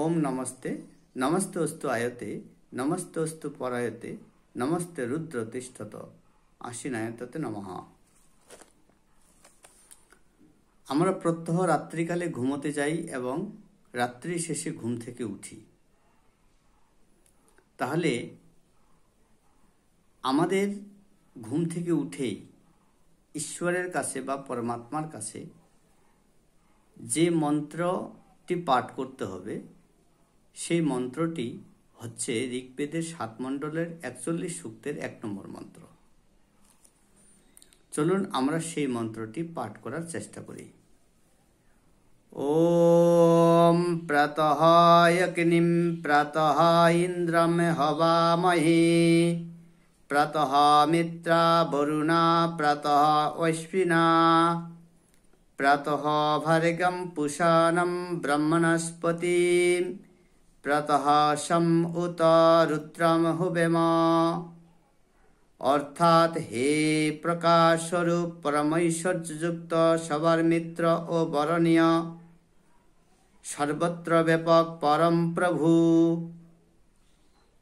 ओम नमस्ते नमस्तोस्तु आयते नमस्तोस्तु परायते नमस्ते रुद्र तिष्ठत आशीनायतते नमः। আমরা প্রত্যহ রাত্রিকালে ঘুমোতে যাই এবং রাত্রি শেষে ঘুম থেকে উঠি। তাহলে আমাদের ঘুম থেকে উঠেই ঈশ্বরের কাছে বা পরমাত্মার কাছে যে মন্ত্রটি পাঠ করতে হবে সেই মন্ত্রটি হচ্ছে ঋগ্বেদের ৭ মণ্ডলের ৪১ সূক্তের ১ নম্বর মন্ত্র। চলুন আমরা সেই মন্ত্রটি পাঠ করার চেষ্টা করি। ওম প্রাতঃ অগ্নিম প্রাতঃ ইন্দ্রম হবামহে প্রাতঃ মিত্রা বরুণা প্রাতঃ অশ্বিনা প্রাতঃ ভার্গম পুষানম ব্রহ্মণস্পতি প্রাতঃ সম উত রুদ্রম হুবেম। অর্থাৎ হে প্রকাশ স্বরূপ পরমৈশ্বর্যযুক্ত সবার মিত্র ও বরণীয় সর্বত্র ব্যাপক পরম প্রভু,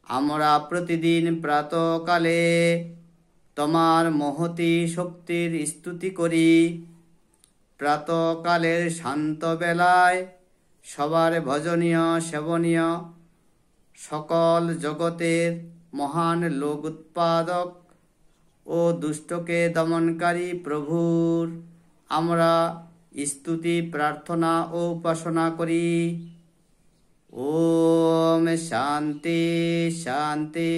আমরা প্রতিদিন প্রাতকালে তোমার মহতী শক্তির স্তুতি করি। প্রাতকালের শান্ত বেলায় সবার ভজনীয় সেবনীয় সকল জগতের মহান লোক উৎপাদক ও দুষ্টকে দমনকারী প্রভুর আমরা স্তুতি প্রার্থনা ও উপাসনা করি। ওম শান্তি শান্তি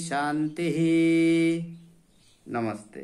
শান্তি। নমস্তে।